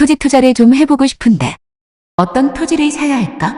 토지 투자를 좀 해보고 싶은데 어떤 토지를 사야 할까?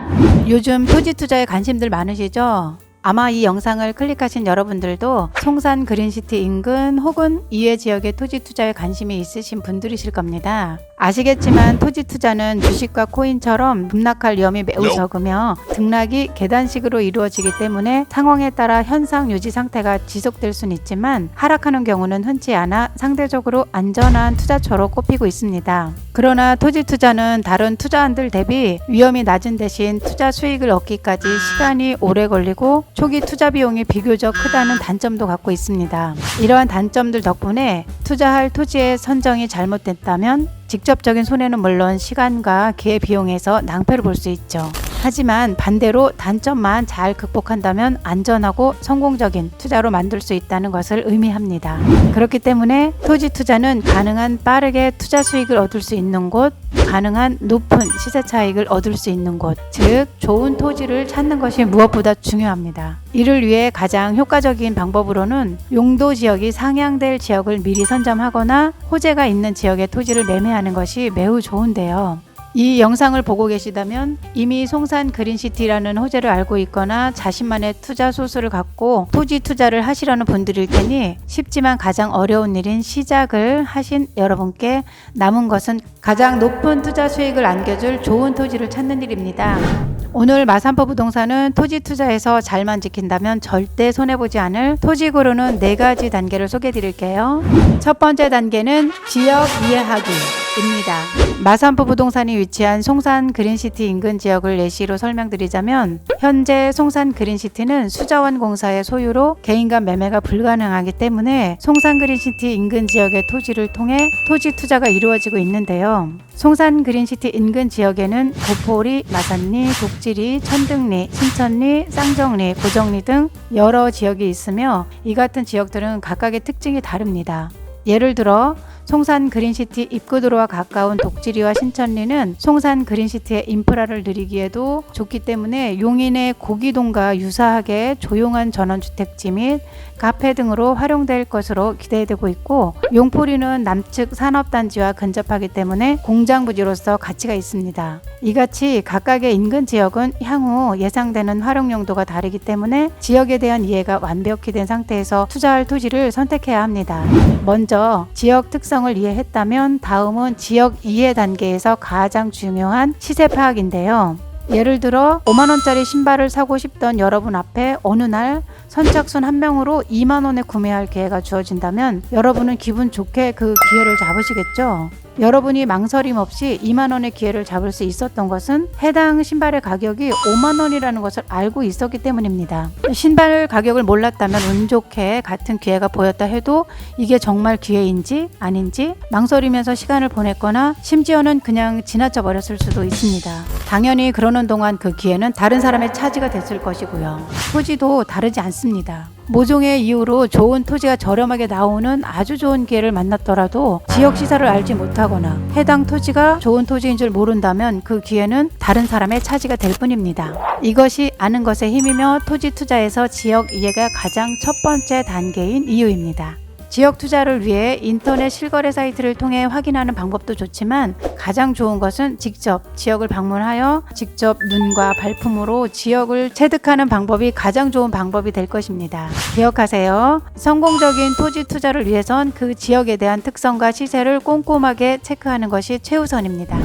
요즘 토지 투자에 관심들 많으시죠? 아마 이 영상을 클릭하신 여러분들도 송산 그린시티 인근 혹은 이외 지역의 토지 투자에 관심이 있으신 분들이실 겁니다. 아시겠지만 토지 투자는 주식과 코인처럼 급락할 위험이 매우 적으며 등락이 계단식으로 이루어지기 때문에 상황에 따라 현상 유지 상태가 지속될 수는 있지만 하락하는 경우는 흔치 않아 상대적으로 안전한 투자처로 꼽히고 있습니다. 그러나 토지 투자는 다른 투자안들 대비 위험이 낮은 대신 투자 수익을 얻기까지 시간이 오래 걸리고 초기 투자 비용이 비교적 크다는 단점도 갖고 있습니다. 이러한 단점들 덕분에 투자할 토지의 선정이 잘못됐다면 직접적인 손해는 물론 시간과 기회 비용에서 낭패를 볼 수 있죠. 하지만 반대로 단점만 잘 극복한다면 안전하고 성공적인 투자로 만들 수 있다는 것을 의미합니다. 그렇기 때문에 토지 투자는 가능한 빠르게 투자 수익을 얻을 수 있는 곳, 가능한 높은 시세 차익을 얻을 수 있는 곳, 즉 좋은 토지를 찾는 것이 무엇보다 중요합니다. 이를 위해 가장 효과적인 방법으로는 용도 지역이 상향될 지역을 미리 선점하거나 호재가 있는 지역의 토지를 매매하는 것이 매우 좋은데요. 이 영상을 보고 계시다면 이미 송산 그린시티라는 호재를 알고 있거나 자신만의 투자 소수를 갖고 토지 투자를 하시려는 분들일 테니 쉽지만 가장 어려운 일인 시작을 하신 여러분께 남은 것은 가장 높은 투자 수익을 안겨줄 좋은 토지를 찾는 일입니다. 오늘 마산포 부동산은 토지 투자에서 잘만 지킨다면 절대 손해보지 않을 토지 고르는 4가지 단계를 소개해 드릴게요. 첫 번째 단계는 지역 이해하기 입니다. 마산포 부동산이 위치한 송산 그린시티 인근 지역을 예시로 설명드리자면 현재 송산 그린시티는 수자원 공사의 소유로 개인 간 매매가 불가능하기 때문에 송산 그린시티 인근 지역의 토지를 통해 토지 투자가 이루어지고 있는데요. 송산 그린시티 인근 지역에는 고포리, 마산리, 독지리, 천등리, 신천리, 쌍정리, 고정리 등 여러 지역이 있으며 이 같은 지역들은 각각의 특징이 다릅니다. 예를 들어 송산 그린시티 입구도로와 가까운 독지리와 신천리는 송산 그린시티의 인프라를 누리기에도 좋기 때문에 용인의 고기동과 유사하게 조용한 전원주택지 및 카페 등으로 활용될 것으로 기대되고 있고, 용포리는 남측 산업단지와 근접하기 때문에 공장부지로서 가치가 있습니다. 이같이 각각의 인근 지역은 향후 예상되는 활용 용도가 다르기 때문에 지역에 대한 이해가 완벽히 된 상태에서 투자할 토지를 선택해야 합니다. 먼저 지역 특성을 이해했다면 다음은 지역 이해 단계에서 가장 중요한 시세 파악인데요. 예를 들어 5만원짜리 신발을 사고 싶던 여러분 앞에 어느 날 선착순 한 명으로 2만원에 구매할 기회가 주어진다면 여러분은 기분 좋게 그 기회를 잡으시겠죠? 여러분이 망설임 없이 2만원의 기회를 잡을 수 있었던 것은 해당 신발의 가격이 5만원이라는 것을 알고 있었기 때문입니다. 신발 가격을 몰랐다면 운 좋게 같은 기회가 보였다 해도 이게 정말 기회인지 아닌지 망설이면서 시간을 보냈거나 심지어는 그냥 지나쳐 버렸을 수도 있습니다. 당연히 그러는 동안 그 기회는 다른 사람의 차지가 됐을 것이고요. 토지도 다르지 않습니다. 모종의 이유로 좋은 토지가 저렴하게 나오는 아주 좋은 기회를 만났더라도 지역 시세를 알지 못하거나 해당 토지가 좋은 토지인 줄 모른다면 그 기회는 다른 사람의 차지가 될 뿐입니다. 이것이 아는 것의 힘이며 토지 투자에서 지역 이해가 가장 첫 번째 단계인 이유입니다. 지역 투자를 위해 인터넷 실거래 사이트를 통해 확인하는 방법도 좋지만 가장 좋은 것은 직접 지역을 방문하여 직접 눈과 발품으로 지역을 체득하는 방법이 가장 좋은 방법이 될 것입니다. 기억하세요. 성공적인 토지 투자를 위해선 그 지역에 대한 특성과 시세를 꼼꼼하게 체크하는 것이 최우선입니다.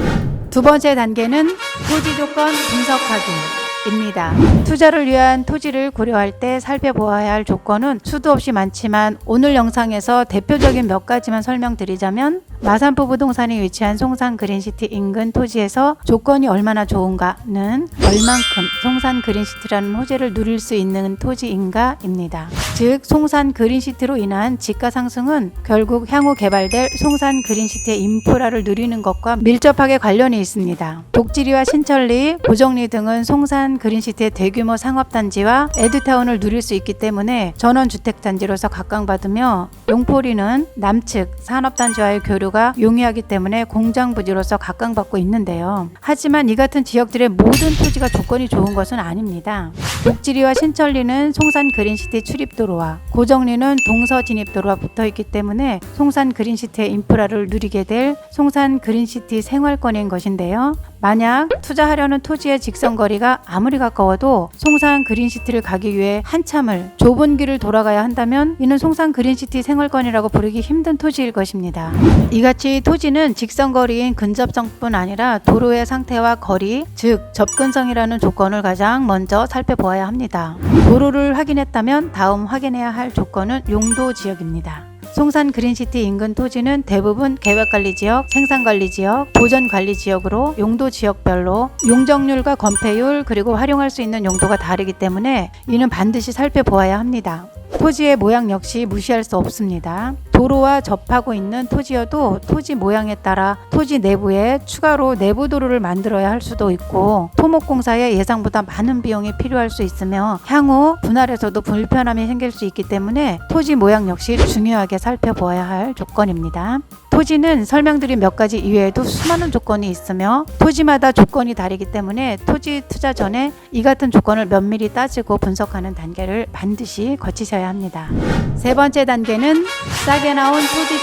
두 번째 단계는 토지 조건 분석하기 입니다. 투자를 위한 토지를 고려할 때 살펴보아야 할 조건은 수도 없이 많지만 오늘 영상에서 대표적인 몇 가지만 설명드리자면 마산포 부동산이 위치한 송산 그린시티 인근 토지에서 조건이 얼마나 좋은가는 얼만큼 송산 그린시티라는 호재를 누릴 수 있는 토지인가 입니다. 즉 송산 그린시티로 인한 지가 상승은 결국 향후 개발될 송산 그린시티의 인프라를 누리는 것과 밀접하게 관련이 있습니다. 독지리와 신천리, 고정리 등은 송산 그린시티의 대규모 상업단지와 에듀타운을 누릴 수 있기 때문에 전원주택단지로서 각광받으며 용포리는 남측 산업단지와의 교류 부지류가 용이하기 때문에 공장 부지로서 각광받고 있는데요. 하지만 이 같은 지역들의 모든 토지가 조건이 좋은 것은 아닙니다. 녹지리와 신천리는 송산 그린시티 출입도로와 고정리는 동서 진입도로와 붙어있기 때문에 송산 그린시티의 인프라를 누리게 될 송산 그린시티 생활권인 것인데요. 만약 투자하려는 토지의 직선거리가 아무리 가까워도 송산 그린시티를 가기 위해 한참을 좁은 길을 돌아가야 한다면 이는 송산 그린시티 생활권이라고 부르기 힘든 토지일 것입니다. 이같이 토지는 직선거리인 근접성뿐 아니라 도로의 상태와 거리, 즉 접근성이라는 조건을 가장 먼저 살펴보아야 합니다. 도로를 확인했다면 다음 확인해야 할 조건은 용도 지역입니다. 송산 그린시티 인근 토지는 대부분 계획관리지역, 생산관리지역, 보전관리지역으로 용도 지역별로 용적률과 건폐율 그리고 활용할 수 있는 용도가 다르기 때문에 이는 반드시 살펴보아야 합니다. 토지의 모양 역시 무시할 수 없습니다. 도로와 접하고 있는 토지여도 토지 모양에 따라 토지 내부에 추가로 내부 도로를 만들어야 할 수도 있고 토목공사에 예상보다 많은 비용이 필요할 수 있으며 향후 분할에서도 불편함이 생길 수 있기 때문에 토지 모양 역시 중요하게 살펴보아야 할 조건입니다. 토지는 설명드린 몇 가지 이외에도 수많은 조건이 있으며 토지마다 조건이 다르기 때문에 토지 투자 전에 이 같은 조건을 면밀히 따지고 분석하는 단계를 반드시 거치셔야 합니다. 세 번째 단계는 싸게 나온 토지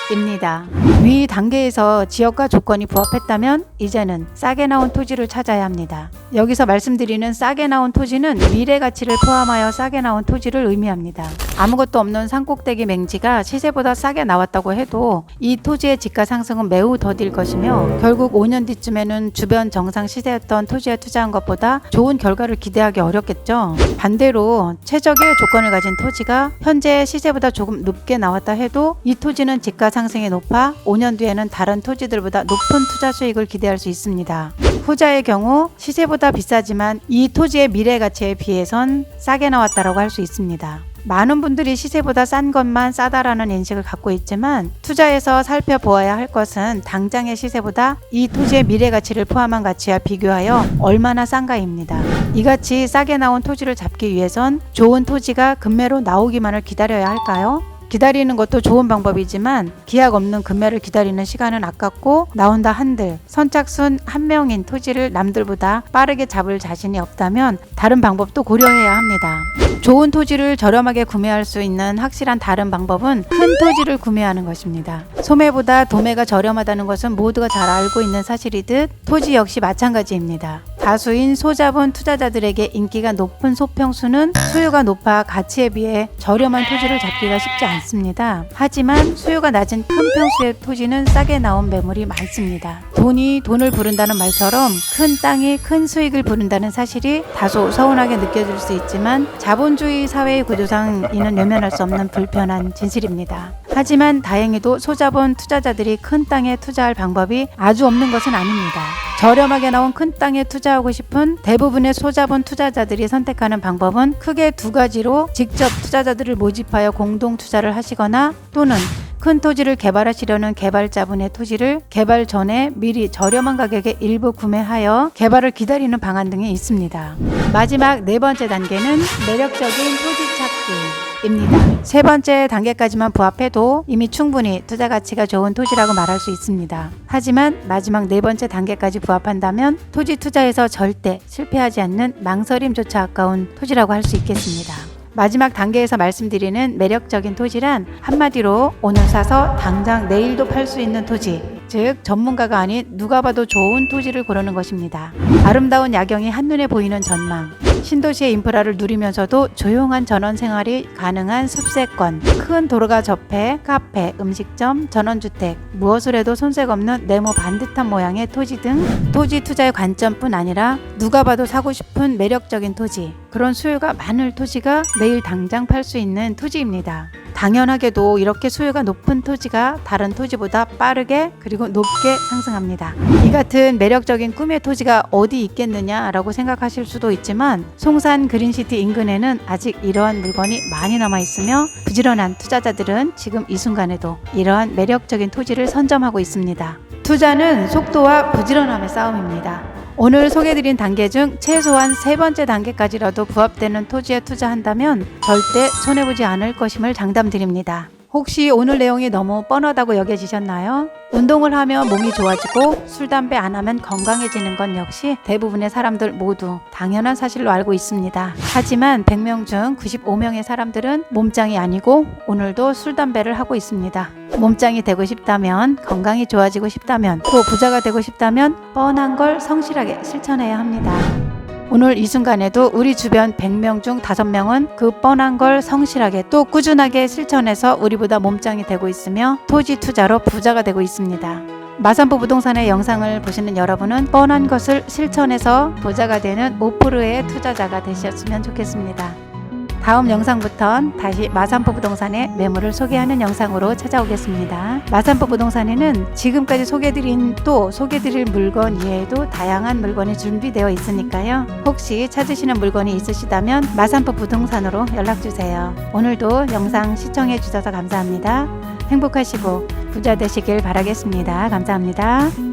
찾기입니다. 위 단계에서 지역과 조건이 부합했다면 이제는 싸게 나온 토지를 찾아야 합니다. 여기서 말씀드리는 싸게 나온 토지는 미래 가치를 포함하여 싸게 나온 토지를 의미합니다. 아무것도 없는 산꼭대기 맹지가 시세보다 싸게 나왔다고 해도 이 토지의 지가 상승은 매우 더딜 것이며 결국 5년 뒤쯤에는 주변 정상 시세였던 토지에 투자한 것보다 좋은 결과를 기대하기 어렵겠죠. 반대로 최적의 조건을 가진 토지가 현재 시세보다 조금 높게 나왔다 해도 이 토지는 지가 상승이 높아 5년 뒤에는 다른 토지들보다 높은 투자 수익을 기대할 수 있습니다. 후자의 경우 시세보다 비싸지만 이 토지의 미래 가치에 비해선 싸게 나왔다라고 할 수 있습니다. 많은 분들이 시세보다 싼 것만 싸다라는 인식을 갖고 있지만 투자에서 살펴보아야 할 것은 당장의 시세보다 이 토지의 미래 가치를 포함한 가치와 비교하여 얼마나 싼가입니다. 이같이 싸게 나온 토지를 잡기 위해선 좋은 토지가 급매로 나오기만을 기다려야 할까요? 기다리는 것도 좋은 방법이지만 기약 없는 급매를 기다리는 시간은 아깝고 나온다 한들 선착순 한 명인 토지를 남들보다 빠르게 잡을 자신이 없다면 다른 방법도 고려해야 합니다. 좋은 토지를 저렴하게 구매할 수 있는 확실한 다른 방법은 큰 토지를 구매하는 것입니다. 소매보다 도매가 저렴하다는 것은 모두가 잘 알고 있는 사실이듯 토지 역시 마찬가지입니다. 다수인 소자본 투자자들에게 인기가 높은 소평수는 수요가 높아 가치에 비해 저렴한 토지를 잡기가 쉽지 않습니다. 하지만 수요가 낮은 큰 평수의 토지는 싸게 나온 매물이 많습니다. 돈이 돈을 부른다는 말처럼 큰 땅이 큰 수익을 부른다는 사실이 다소 서운하게 느껴질 수 있지만 자본주의 사회의 구조상 이는 외면할 수 없는 불편한 진실입니다. 하지만 다행히도 소자본 투자자들이 큰 땅에 투자할 방법이 아주 없는 것은 아닙니다. 저렴하게 나온 큰 땅에 투자하고 싶은 대부분의 소자본 투자자들이 선택하는 방법은 크게 두 가지로 직접 투자자들을 모집하여 공동 투자를 하시거나 또는 큰 토지를 개발하시려는 개발자분의 토지를 개발 전에 미리 저렴한 가격에 일부 구매하여 개발을 기다리는 방안 등이 있습니다. 마지막 네 번째 단계는 매력적인 토지 찾기입니다. 세 번째 단계까지만 부합해도 이미 충분히 투자 가치가 좋은 토지라고 말할 수 있습니다. 하지만 마지막 네 번째 단계까지 부합한다면 토지 투자에서 절대 실패하지 않는 망설임조차 아까운 토지라고 할 수 있겠습니다. 마지막 단계에서 말씀드리는 매력적인 토지란 한마디로 오늘 사서 당장 내일도 팔 수 있는 토지, 즉 전문가가 아닌 누가 봐도 좋은 토지를 고르는 것입니다. 아름다운 야경이 한눈에 보이는 전망, 신도시의 인프라를 누리면서도 조용한 전원 생활이 가능한 숲세권, 큰 도로가 접해 카페, 음식점, 전원주택, 무엇을 해도 손색 없는 네모 반듯한 모양의 토지 등 토지 투자의 관점뿐 아니라 누가 봐도 사고 싶은 매력적인 토지, 그런 수요가 많을 토지가 내일 당장 팔 수 있는 토지입니다. 당연하게도 이렇게 수요가 높은 토지가 다른 토지보다 빠르게 그리고 높게 상승합니다. 이 같은 매력적인 꿈의 토지가 어디 있겠느냐라고 생각하실 수도 있지만 송산 그린시티 인근에는 아직 이러한 물건이 많이 남아 있으며 부지런한 투자자들은 지금 이 순간에도 이러한 매력적인 토지를 선점하고 있습니다. 투자는 속도와 부지런함의 싸움입니다. 오늘 소개해드린 단계 중 최소한 세 번째 단계까지라도 부합되는 토지에 투자한다면 절대 손해보지 않을 것임을 장담드립니다. 혹시 오늘 내용이 너무 뻔하다고 여겨지셨나요? 운동을 하면 몸이 좋아지고 술, 담배 안 하면 건강해지는 건 역시 대부분의 사람들 모두 당연한 사실로 알고 있습니다. 하지만 100명 중 95명의 사람들은 몸짱이 아니고 오늘도 술, 담배를 하고 있습니다. 몸짱이 되고 싶다면, 건강이 좋아지고 싶다면, 또 부자가 되고 싶다면 뻔한 걸 성실하게 실천해야 합니다. 오늘 이 순간에도 우리 주변 100명 중 5명은 그 뻔한 걸 성실하게 또 꾸준하게 실천해서 우리보다 몸짱이 되고 있으며 토지 투자로 부자가 되고 있습니다. 마산포 부동산의 영상을 보시는 여러분은 뻔한 것을 실천해서 부자가 되는 5%의 투자자가 되셨으면 좋겠습니다. 다음 영상부턴 다시 마산포 부동산의 매물을 소개하는 영상으로 찾아오겠습니다. 마산포 부동산에는 지금까지 소개드릴 물건 이외에도 다양한 물건이 준비되어 있으니까요. 혹시 찾으시는 물건이 있으시다면 마산포 부동산으로 연락주세요. 오늘도 영상 시청해 주셔서 감사합니다. 행복하시고 부자 되시길 바라겠습니다. 감사합니다.